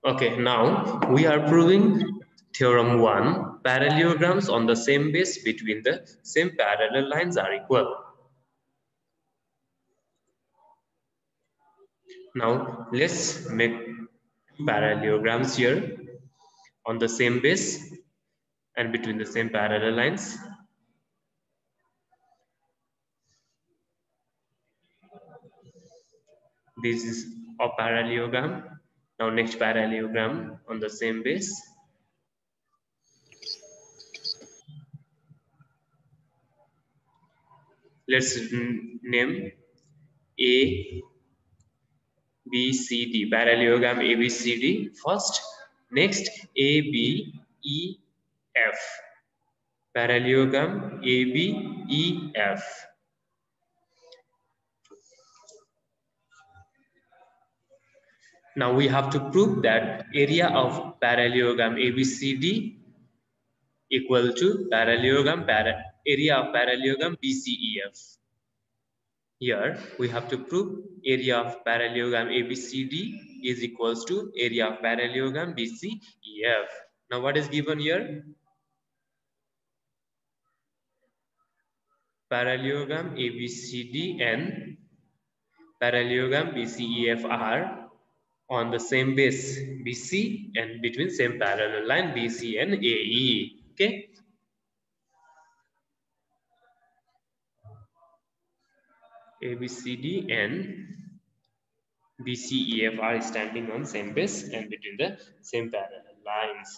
Okay, now we are proving theorem 1. Parallelograms on the same base between the same parallel lines are equal. Now let's make parallelograms here on the same base and between the same parallel lines. This is a parallelogram. Now next parallelogram on the same base. Let's name A, B, C, D. Parallelogram A, B, C, D first. Next A, B, E, F. Parallelogram A, B, E, F. Now we have to prove that area of parallelogram ABCD equal to area of parallelogram BCEF. Here we have to prove area of parallelogram ABCD is equals to area of parallelogram BCEF. Now what is given here? Parallelogram ABCD and parallelogram BCEF are on the same base BC and between same parallel line BC and AE. Okay. ABCD and BCEF are standing on same base and between the same parallel lines.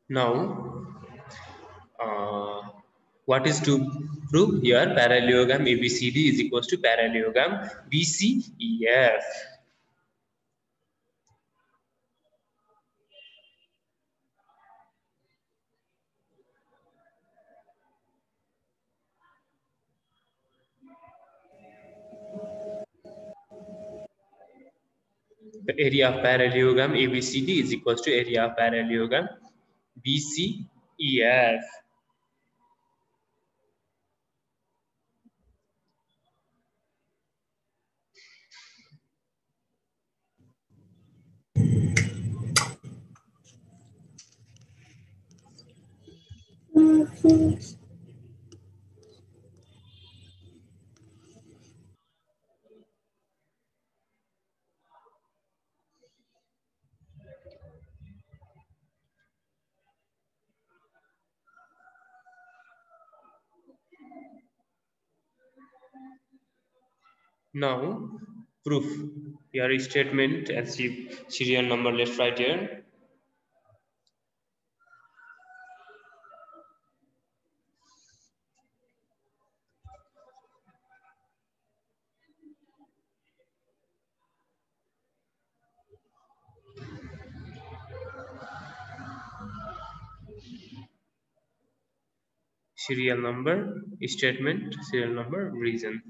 Now, what is to prove here? Parallelogram ABCD is equals to parallelogram BCEF. The area of parallelogram ABCD is equals to area of parallelogram BCEF. Now, proof. Your statement and serial number left right here. Serial number, statement, serial number, reason.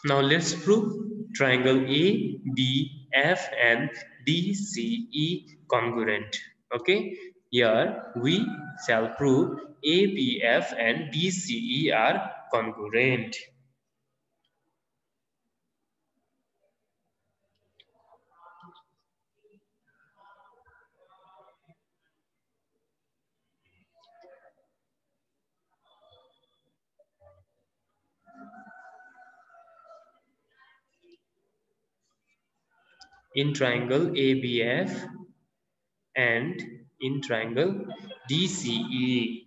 Now let's prove triangle A, B, F and DCE congruent. Okay, here we shall prove A, B, F and DCE are congruent. in triangle ABF and in triangle DCE.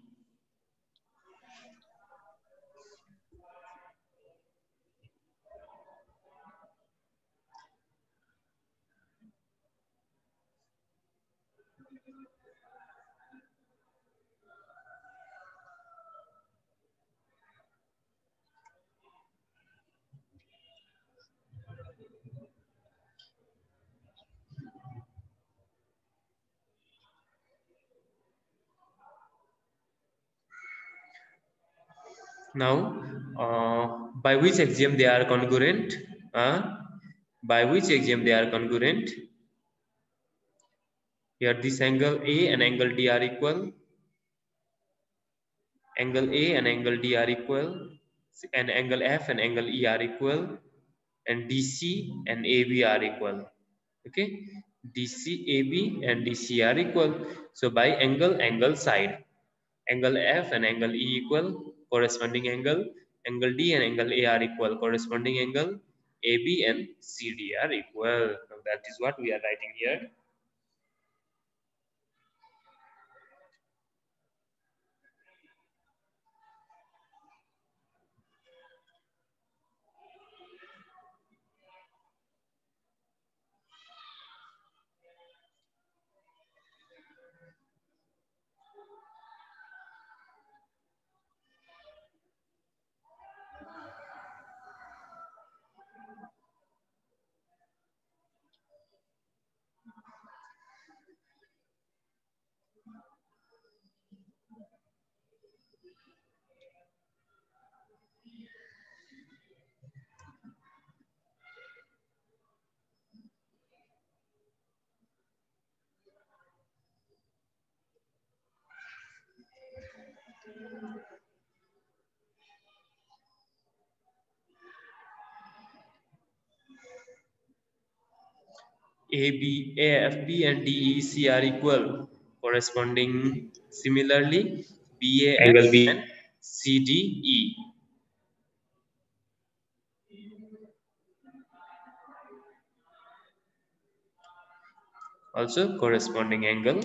Now, by which axiom they are congruent? By which axiom they are congruent? Here, this angle A and angle D are equal. Angle A and angle D are equal, and angle F and angle E are equal, and DC and AB are equal. Okay, DC, AB and DC are equal. So by angle side, angle F and angle E equal, corresponding angle D and angle A are equal, corresponding angle AB and CD are equal. Now that is what we are writing here. AB, AFB and DEC are equal. Corresponding similarly, BAF Angle B. and CDE. Also corresponding angle.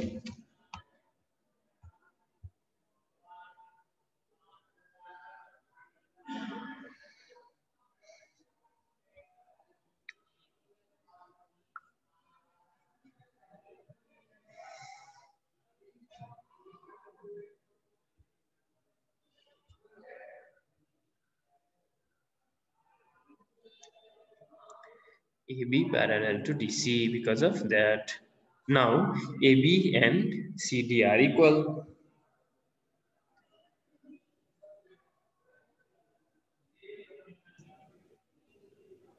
AB parallel to DC because of that. Now AB and CD are equal.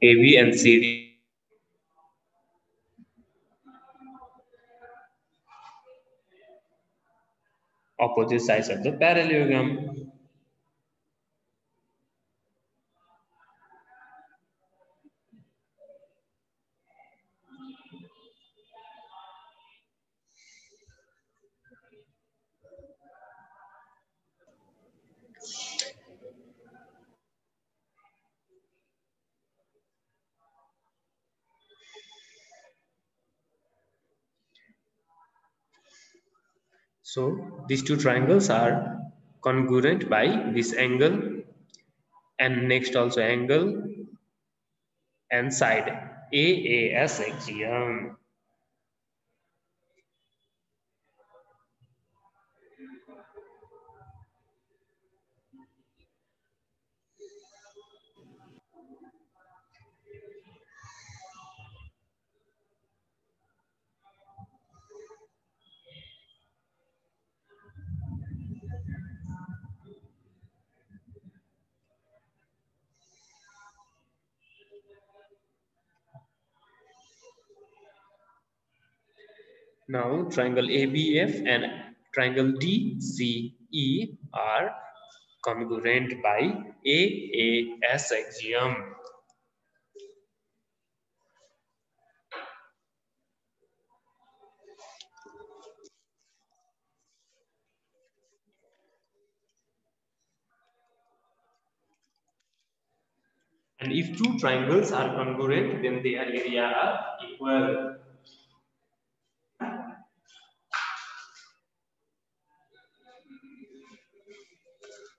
AB and CD opposite sides of the parallelogram. So these two triangles are congruent by this angle and next also angle and side AAS axiom. Now triangle ABF and triangle DCE are congruent by AAS axiom. And if two triangles are congruent, then their area are equal.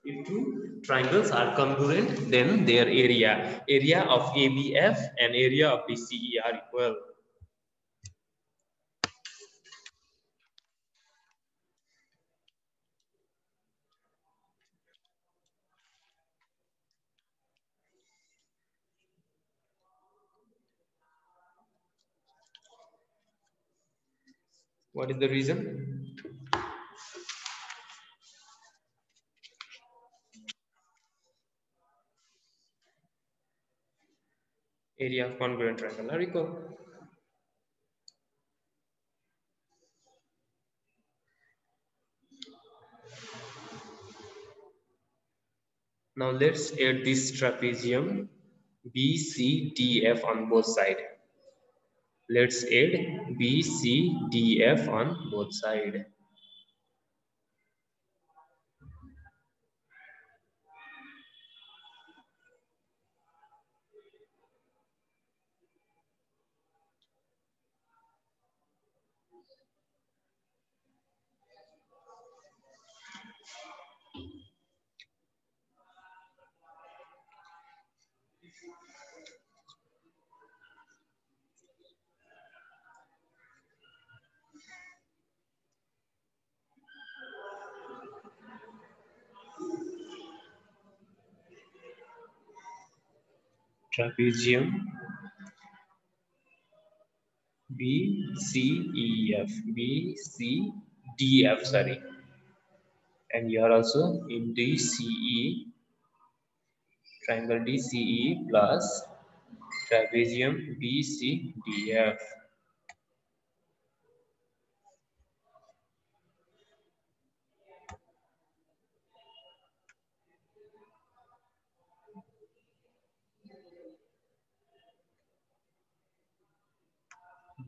If two triangles are congruent, then their area of ABF and area of BCE are equal. What is the reason? Area of congruent triangle are equal. Now let's add this trapezium BCDF on both sides. Let's add BCDF on both sides. Trapezium BCDF, sorry, and here also in DCE, triangle DCE plus trapezium BCDF.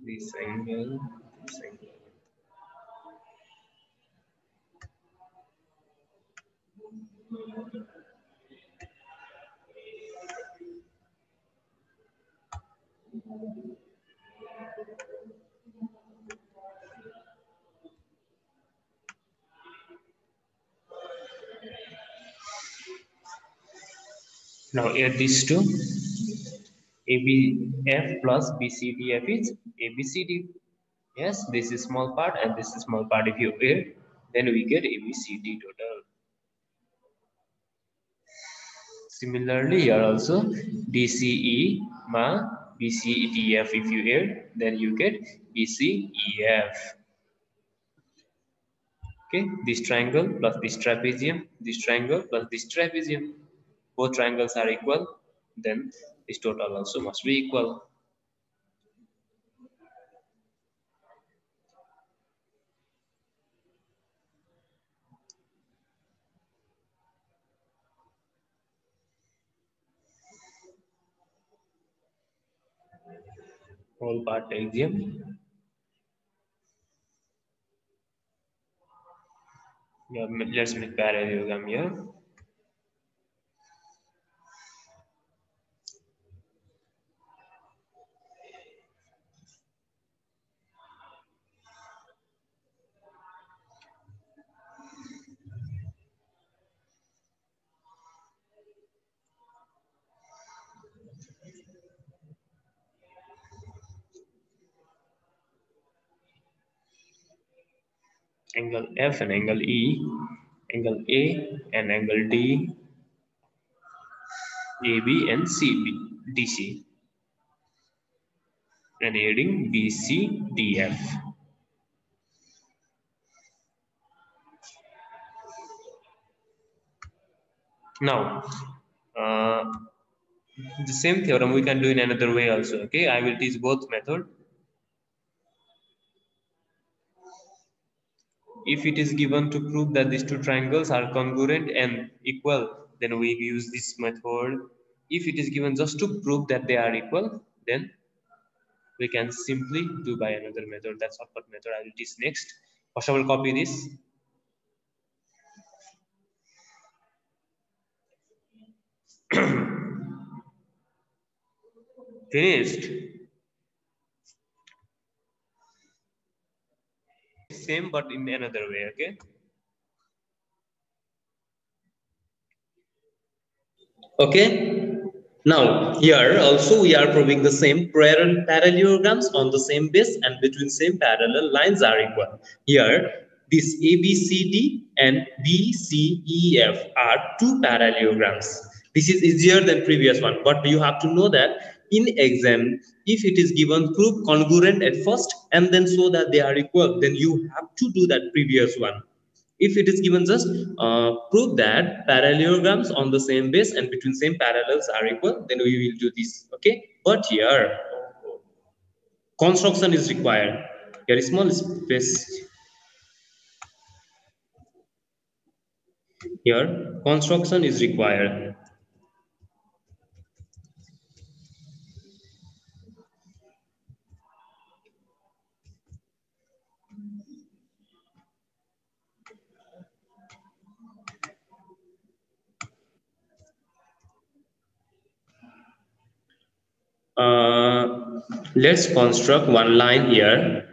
This angle, this angle. Now add these two. ABF plus BCDF is ABCD. Yes, this is small part and this is small part. If you add, then we get ABCD total. Similarly, here also DCE ma BCDF. If you add, then you get BCEF. Okay, this triangle plus this trapezium, this triangle plus this trapezium. Both triangles are equal, then this total also must be equal. Whole part axiom. Yeah, let's make parallelogram here. Angle F and angle E, angle A and angle D, AB and CB, DC, and adding BC, DF. Now, the same theorem we can do in another way also. Okay, I will teach both method. If it is given to prove that these two triangles are congruent and equal, then we use this method. If it is given just to prove that they are equal, then we can simply do by another method. That's shortcut method I will teach next. First I will copy this. Finished. Same but in another way. Okay. Okay. Now here also we are proving the same parallelograms on the same base and between same parallel lines are equal. Here this ABCD and BCEF are two parallelograms. This is easier than previous one, but you have to know that in exam if it is given prove congruent at first and then show that they are equal, then you have to do that previous one. If it is given just prove that parallelograms on the same base and between same parallels are equal, then we will do this. Okay, but here construction is required. Here small space. Here construction is required. Let's construct one line here.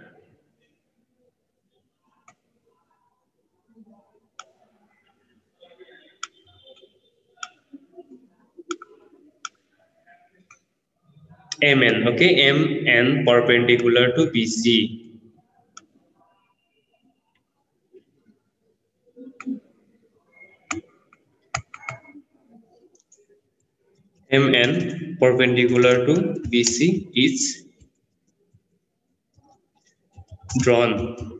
MN, okay, MN perpendicular to BC. MN perpendicular to BC is drawn.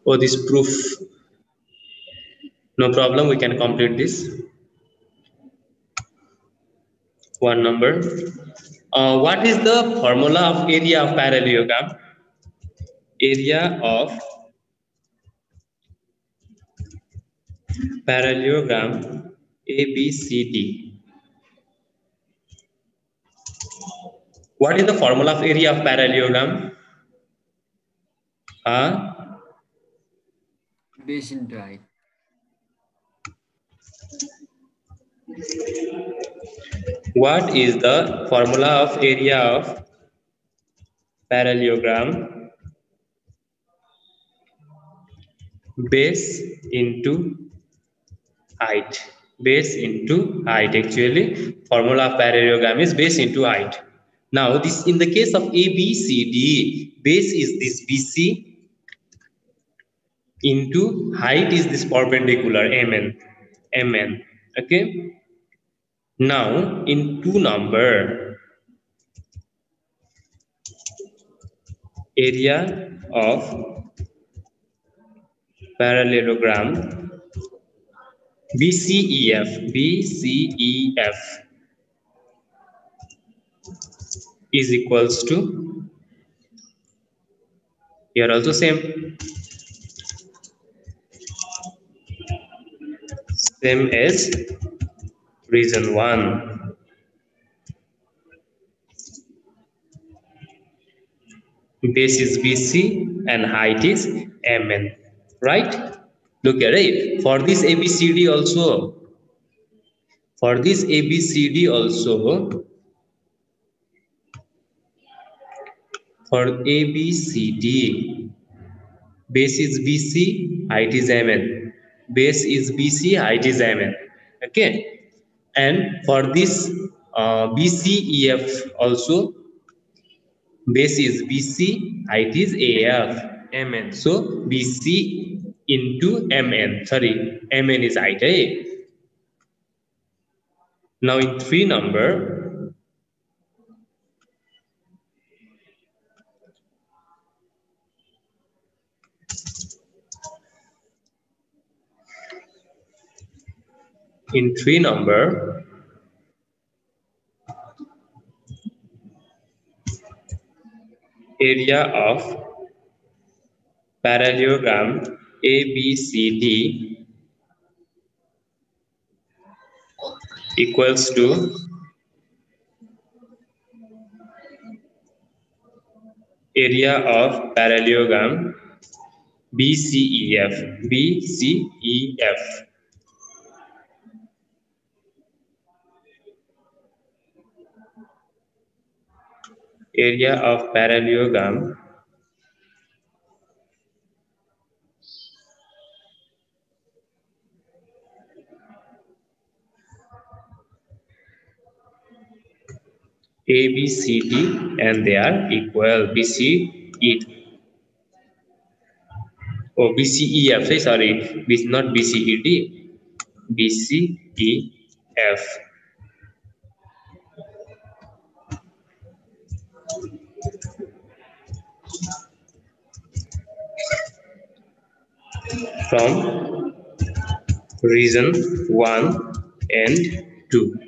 Oh, this proof. No problem, we can complete this. One number. What is the formula of area of parallelogram? Area of parallelogram ABCD. What is the formula of area of parallelogram? Base into height. What is the formula of area of parallelogram? Base into height. Base into height. Actually, formula of parallelogram is base into height. Now, this in the case of ABCD, base is this BC into height is this perpendicular MN. Okay. Now, in two number, area of parallelogram BCEF is equals to, here also same as reason 1. Base is BC and height is MN, right? Look at it. For this ABCD also, for this ABCD also, for ABCD, base is BC, height is MN. Base is BC, height is MN. Okay. And for this BCEF also, base is BC, height is AF, MN. So BC into MN. Sorry, MN is height. Eh? Now in 3 number, area of parallelogram ABCD equals to area of parallelogram BCEF. BCEF. Area of parallelogram ABCD, and they are equal. BCE. Oh, BCEF. Sorry, not BCED. BCEF. From region 1 and 2.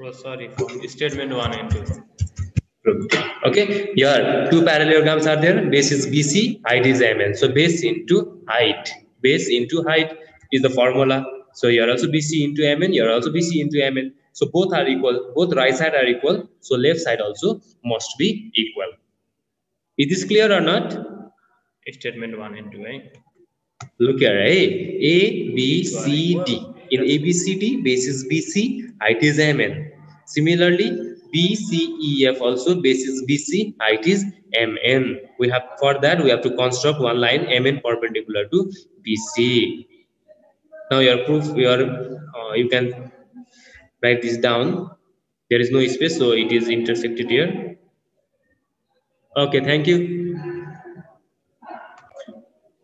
Oh, sorry, from statement 1 and 2. Okay, here two parallelograms are there. Base is BC, height is MN. So base into height. Base into height is the formula. So here also BC into MN, here also BC into MN. So both are equal, both right side are equal. So left side also must be equal. Is this clear or not? Statement 1 and 2, right? Look here, A, B, C, D. In A, B, C, D, base is BC, height is MN. Similarly, B, C, E, F also base is BC, height is MN. For that we have to construct one line MN perpendicular to BC. Now your proof, you can write this down. There is no space, so it is intersected here. Okay, thank you.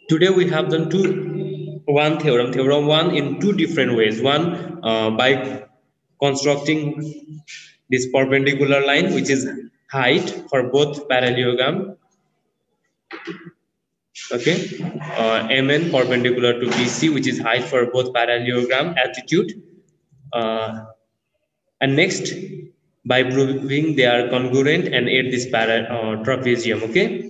Today we have done one theorem 1 in two different ways. One by constructing this perpendicular line, which is height for both parallelogram. Okay, MN perpendicular to BC, which is height for both parallelogram, altitude, and next by proving they are congruent and add this trapezium. Okay.